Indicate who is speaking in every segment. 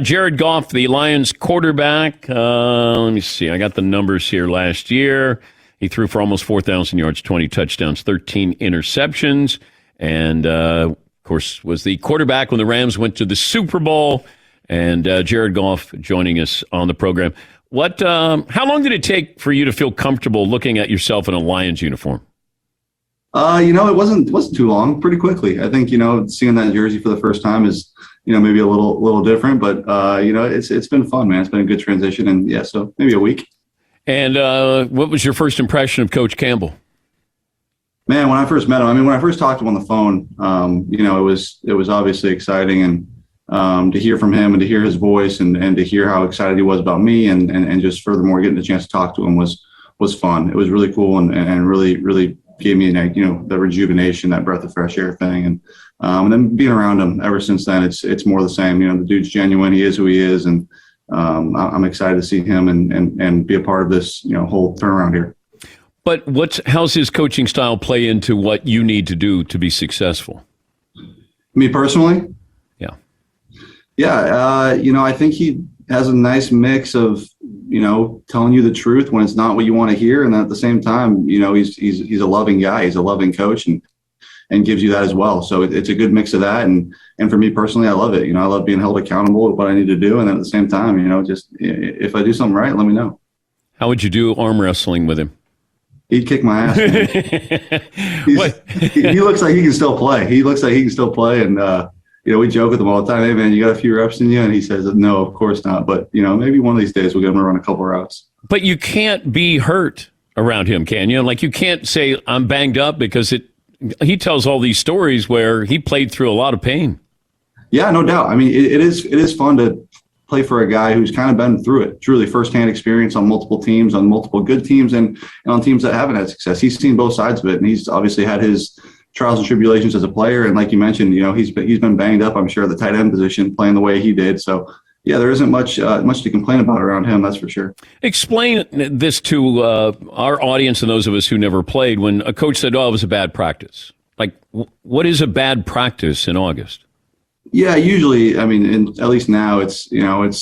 Speaker 1: Jared Goff, the Lions quarterback. Let me see. I got the numbers here last year. He threw for almost 4,000 yards, 20 touchdowns, 13 interceptions, and, of course, was the quarterback when the Rams went to the Super Bowl. And Jared Goff joining us on the program. How long did it take for you to feel comfortable looking at yourself in a Lions uniform?
Speaker 2: It wasn't too long. Pretty quickly. I think seeing that jersey for the first time is maybe a little different, but it's been fun, man. It's been a good transition, and yeah, so maybe a week. And
Speaker 1: what was your first impression of Coach Campbell?
Speaker 2: Man, when I first met him, when I first talked to him on the phone, it was obviously exciting, and to hear from him and to hear his voice and to hear how excited he was about me and just furthermore getting the chance to talk to him was fun. It was really cool and really gave me the rejuvenation, that breath of fresh air thing. And then being around him ever since then, it's more the same. The dude's genuine. He is who he is. And I'm excited to see him and be a part of this, whole turnaround here.
Speaker 1: But how's his coaching style play into what you need to do to be successful?
Speaker 2: Me personally? Yeah, I think he has a nice mix of, telling you the truth when it's not what you want to hear, and at the same time, he's a loving guy, he's a loving coach, and gives you that as well. So it's a good mix of that, and for me personally, I love it. I love being held accountable to what I need to do, and then at the same time, just if I do something right, let me know.
Speaker 1: How would you do arm wrestling with him?
Speaker 2: He'd kick my ass. He looks like he can still play. And we joke with him all the time. Hey, man, you got a few reps in you? And he says, no, of course not. But, maybe one of these days we'll get him to run a couple routes.
Speaker 1: But you can't be hurt around him, can you? Like, you can't say I'm banged up because he tells all these stories where he played through a lot of pain.
Speaker 2: Yeah, no doubt. I mean, it is fun to play for a guy who's kind of been through it. Truly firsthand experience on multiple teams, on multiple good teams, and on teams that haven't had success. He's seen both sides of it, and he's obviously had his trials and tribulations as a player. And like you mentioned, he's been banged up, I'm sure, at the tight end position, playing the way he did. So yeah, there isn't much to complain about around him. That's for sure.
Speaker 1: Explain this to our audience and those of us who never played. When a coach said, "Oh, it was a bad practice," like what is a bad practice in August?
Speaker 2: Yeah, usually, at least now it's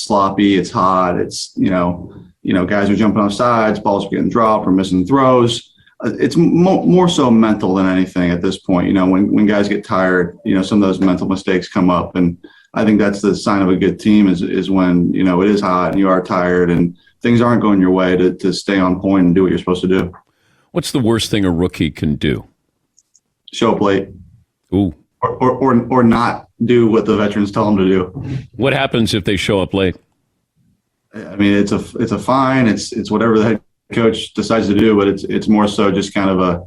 Speaker 2: sloppy, it's hot, it's guys are jumping off sides, balls are getting dropped or missing throws. It's more so mental than anything at this point. When guys get tired, some of those mental mistakes come up. And I think that's the sign of a good team is when, it is hot and you are tired and things aren't going your way to stay on point and do what you're supposed to do.
Speaker 1: What's the worst thing a rookie can do?
Speaker 2: Show up late.
Speaker 1: Ooh.
Speaker 2: Or not do what the veterans tell them to do.
Speaker 1: What happens if they show up late?
Speaker 2: It's a fine. It's whatever the head coach decides to do, but it's more so just kind of a,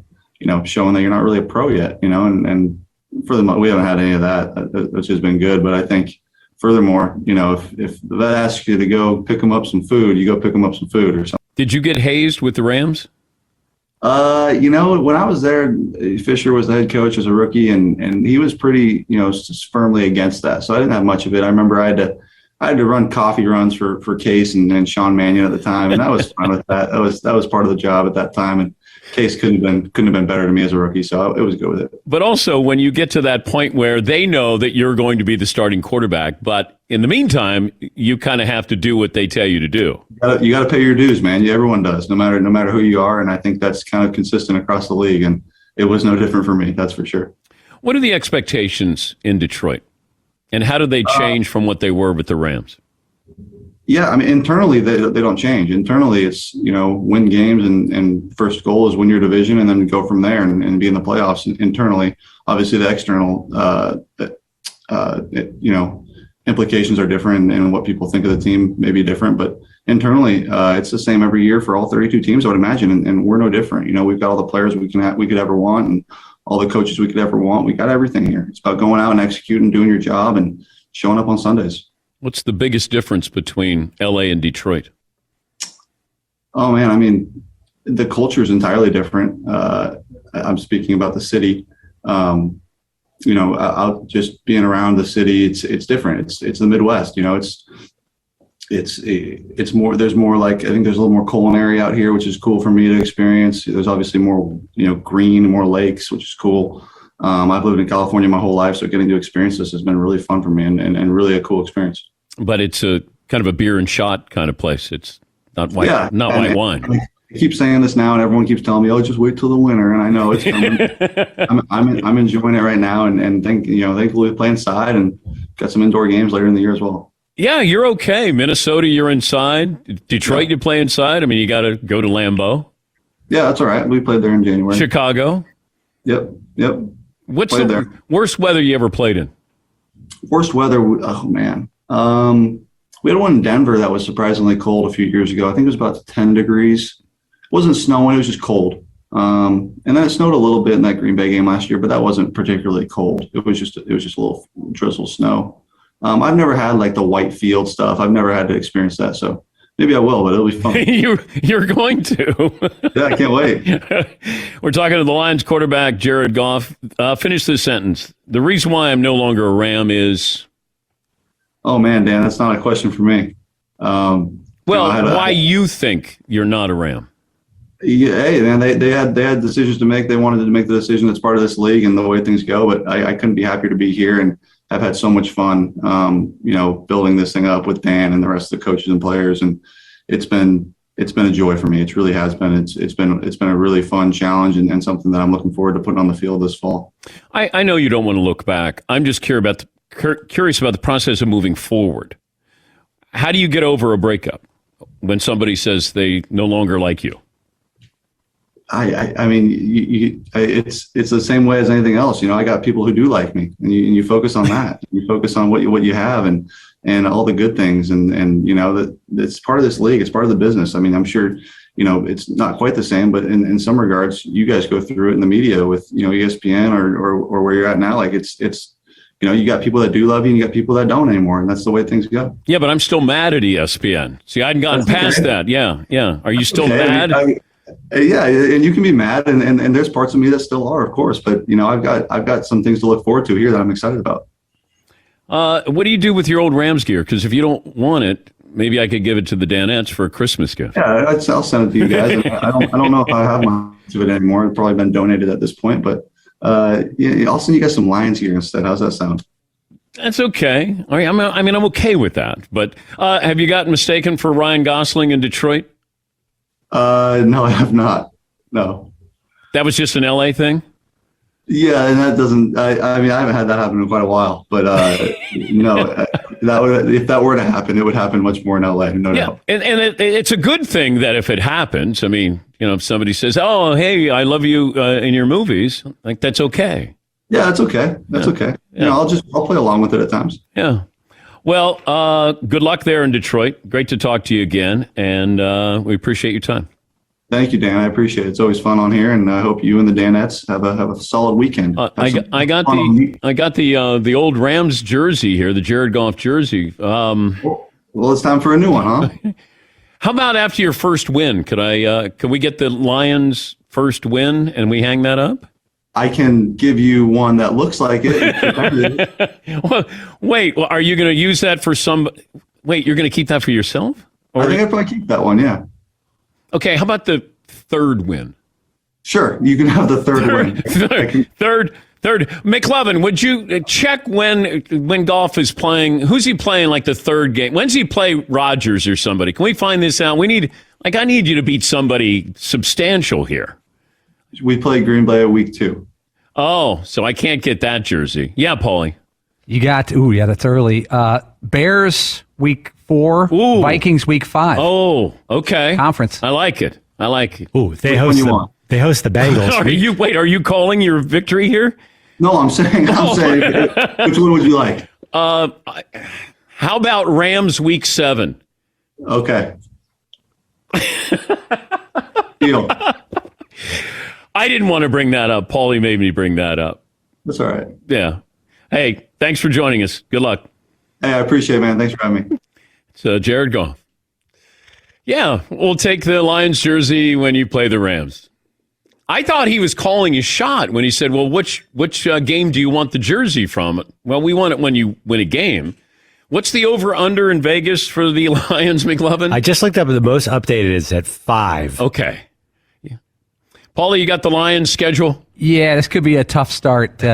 Speaker 2: showing that you're not really a pro yet, and for the most, we haven't had any of that, which has been good. But I think furthermore, if the vet asks you to go pick them up some food, you go pick them up some food or something.
Speaker 1: Did you get hazed with the Rams?
Speaker 2: When I was there, Fisher was the head coach as a rookie, and he was pretty, firmly against that. So I didn't have much of it. I remember I had to run coffee runs for Case and Sean Mannion at the time, and I was fine with that. That was part of the job at that time, and Case couldn't have been better to me as a rookie, so it was good with it.
Speaker 1: But also, when you get to that point where they know that you're going to be the starting quarterback, but in the meantime, you kind of have to do what they tell you to do.
Speaker 2: You got to pay your dues, man. Everyone does, no matter who you are, and I think that's kind of consistent across the league, and it was no different for me, that's for sure.
Speaker 1: What are the expectations in Detroit? And how do they change from what they were with the Rams?
Speaker 2: Yeah, internally they don't change. Internally, it's win games and first goal is win your division and then go from there and be in the playoffs. Internally, obviously the external implications are different and what people think of the team may be different. But internally, it's the same every year for all 32 teams, I would imagine, and we're no different. We've got all the players we could ever want and all the coaches we could ever want. We got everything here. It's about going out and executing, doing your job, and showing up on Sundays.
Speaker 1: What's the biggest difference between L.A. and Detroit?
Speaker 2: Oh, man, the culture is entirely different. I'm speaking about the city. Out just being around the city, it's different. It's the Midwest. It's more. There's more I think there's a little more culinary out here, which is cool for me to experience. There's obviously more green, more lakes, which is cool. I've lived in California my whole life, so getting to experience this has been really fun for me and really a cool experience.
Speaker 1: but it's a kind of a beer and shot kind of place. It's not white, white wine.
Speaker 2: I keep saying this now, and everyone keeps telling me, "Oh, just wait till the winter." And I know it's coming. I'm enjoying it right now, and thankfully we play inside and got some indoor games later in the year as well.
Speaker 1: Yeah, you're okay. Minnesota, you're inside. Detroit, you play inside. I mean, you got to go to Lambeau.
Speaker 2: Yeah, that's all right. We played there in January.
Speaker 1: Chicago.
Speaker 2: Yep.
Speaker 1: What's the worst weather you ever played in?
Speaker 2: Worst weather? Oh man. We had one in Denver that was surprisingly cold a few years ago. I think it was about 10 degrees. It wasn't snowing, it was just cold. And then it snowed a little bit in that Green Bay game last year, but that wasn't particularly cold. It was just a little drizzle snow. I've never had like the white field stuff. I've never had to experience that. So maybe I will, but it'll be fun.
Speaker 1: You're going to.
Speaker 2: Yeah, I can't wait.
Speaker 1: We're talking to the Lions quarterback, Jared Goff. Finish this sentence. The reason why I'm no longer a Ram is...
Speaker 2: Oh, man, Dan, that's not a question for me.
Speaker 1: Why you think you're not a Ram?
Speaker 2: Yeah, hey, man, they had decisions to make. They wanted to make the decision that's part of this league and the way things go. But I couldn't be happier to be here, and I've had so much fun, building this thing up with Dan and the rest of the coaches and players. And it's been a joy for me. It really has been. It's been a really fun challenge and something that I'm looking forward to putting on the field this fall.
Speaker 1: I know you don't want to look back. I'm just curious about the process of moving forward. How do you get over a breakup when somebody says they no longer like you?
Speaker 2: I mean, it's the same way as anything else. I got people who do like me, and you focus on that. You focus on what you have and all the good things, and that it's part of this league. It's part of the business. I mean, I'm sure it's not quite the same, but in some regards, you guys go through it in the media with ESPN or where you're at now. Like it's you got people that do love you, and you got people that don't anymore, and that's the way things go.
Speaker 1: Yeah, but I'm still mad at ESPN. See, I hadn't gotten past that. Yeah. Are you still mad?
Speaker 2: Yeah, and you can be mad, and there's parts of me that still are, of course. But I've got some things to look forward to here that I'm excited about.
Speaker 1: What do you do with your old Rams gear? Because if you don't want it, maybe I could give it to the Danettes for a Christmas gift.
Speaker 2: Yeah, I'll send it to you guys. I don't know if I have much of it anymore. It's probably been donated at this point, but I'll send you guys some Lions gear instead. How's that sound?
Speaker 1: That's okay. All right, I'm okay with that. But have you gotten mistaken for Ryan Gosling in Detroit?
Speaker 2: No, I have not. No.
Speaker 1: That was just an LA thing?
Speaker 2: Yeah, and that doesn't. I haven't had that happen in quite a while. But if that were to happen, it would happen much more in LA. No doubt.
Speaker 1: And it's a good thing that if it happens, I mean, if somebody says, "Oh, hey, I love you in your movies," like that's okay.
Speaker 2: Yeah, that's okay. That's okay. Yeah. I'll play along with it at times.
Speaker 1: Yeah. Well, good luck there in Detroit. Great to talk to you again, and we appreciate your time.
Speaker 2: Thank you, Dan. I appreciate it. It's always fun on here, and I hope you and the Danettes have a solid weekend.
Speaker 1: I got the old Rams jersey here, the Jared Goff jersey.
Speaker 2: Well, it's time for a new one, huh?
Speaker 1: How about after your first win? Could we get the Lions' first win and we hang that up?
Speaker 2: I can give you one that looks like it.
Speaker 1: Wait, are you going to use that for some? Wait, you're going to keep that for yourself?
Speaker 2: Or... I think I'd probably keep that one, yeah.
Speaker 1: Okay, how about the third win?
Speaker 2: Sure, you can have the third win.
Speaker 1: Third. McLovin, would you check when Goff is playing? Who's he playing like the third game? When's he play Rodgers or somebody? Can we find this out? I need you to beat somebody substantial here.
Speaker 2: We play Green Bay week 2.
Speaker 1: Oh, so I can't get that jersey. Yeah, Paulie.
Speaker 3: You got, that's early. Bears week 4, Vikings week 5.
Speaker 1: Oh, okay.
Speaker 3: Conference.
Speaker 1: I like it.
Speaker 4: Ooh, they host the Bengals.
Speaker 1: Are you calling your victory here?
Speaker 2: No, I'm saying, which one would you like?
Speaker 1: How about Rams week 7?
Speaker 2: Okay. Deal.
Speaker 1: I didn't want to bring that up. Paulie made me bring that up.
Speaker 2: That's all right.
Speaker 1: Yeah. Hey, thanks for joining us. Good luck.
Speaker 2: Hey, I appreciate it, man. Thanks for having me.
Speaker 1: It's Jared Goff. Yeah, we'll take the Lions jersey when you play the Rams. I thought he was calling his shot when he said, well, which game do you want the jersey from? Well, we want it when you win a game. What's the over-under in Vegas for the Lions, McLovin?
Speaker 4: I just looked up, the most updated is at 5.
Speaker 1: Okay. Paulie, you got the Lions schedule?
Speaker 3: Yeah, this could be a tough start.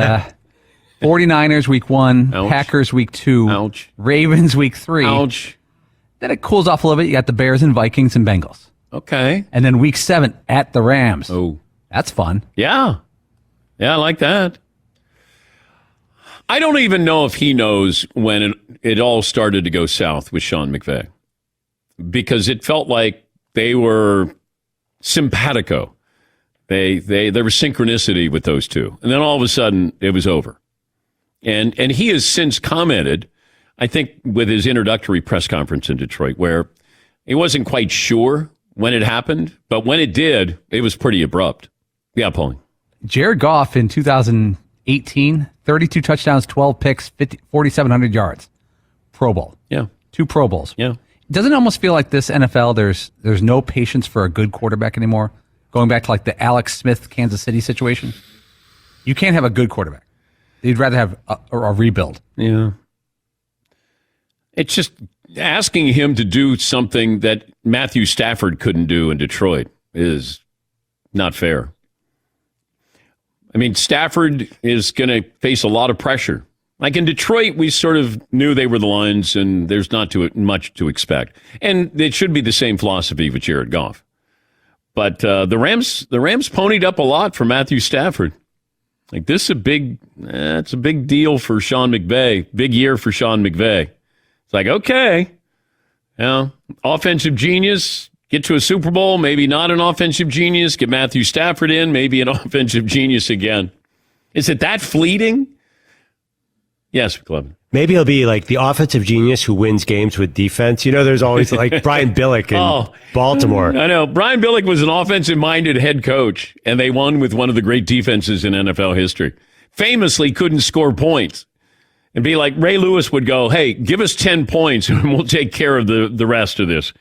Speaker 3: 49ers week 1,
Speaker 1: Ouch.
Speaker 3: Packers week 2,
Speaker 1: Ouch.
Speaker 3: Ravens week 3.
Speaker 1: Ouch.
Speaker 3: Then it cools off a little bit. You got the Bears and Vikings and Bengals.
Speaker 1: Okay.
Speaker 3: And then week 7 at the Rams.
Speaker 1: Oh.
Speaker 3: That's fun.
Speaker 1: Yeah. Yeah, I like that. I don't even know if he knows when it all started to go south with Sean McVay, because it felt like they were simpatico. There was synchronicity with those two. And then all of a sudden, it was over. And he has since commented, I think, with his introductory press conference in Detroit, where he wasn't quite sure when it happened, but when it did, it was pretty abrupt. Yeah, Paulie.
Speaker 3: Jared Goff in 2018, 32 touchdowns, 12 picks, 4,700 yards. Pro Bowl.
Speaker 1: Yeah.
Speaker 3: 2 Pro Bowls.
Speaker 1: Yeah.
Speaker 3: Doesn't it almost feel like this NFL, there's no patience for a good quarterback anymore? Going back to like the Alex Smith, Kansas City situation. You can't have a good quarterback. You'd rather have a rebuild.
Speaker 1: Yeah. It's just asking him to do something that Matthew Stafford couldn't do in Detroit is not fair. I mean, Stafford is going to face a lot of pressure. Like in Detroit, we sort of knew they were the Lions, and there's not too much to expect. And it should be the same philosophy with Jared Goff. But the Rams ponied up a lot for Matthew Stafford. Like this is it's a big deal for Sean McVay. Big year for Sean McVay. It's like, okay, offensive genius, get to a Super Bowl, maybe not an offensive genius, get Matthew Stafford in, maybe an offensive genius again. Is it that fleeting? Yes, Clevin.
Speaker 4: Maybe he'll be like the offensive genius who wins games with defense. You know, there's always like Brian Billick in Baltimore.
Speaker 1: I know. Brian Billick was an offensive-minded head coach, and they won with one of the great defenses in NFL history. Famously couldn't score points. And be like Ray Lewis would go, hey, give us 10 points, and we'll take care of the rest of this.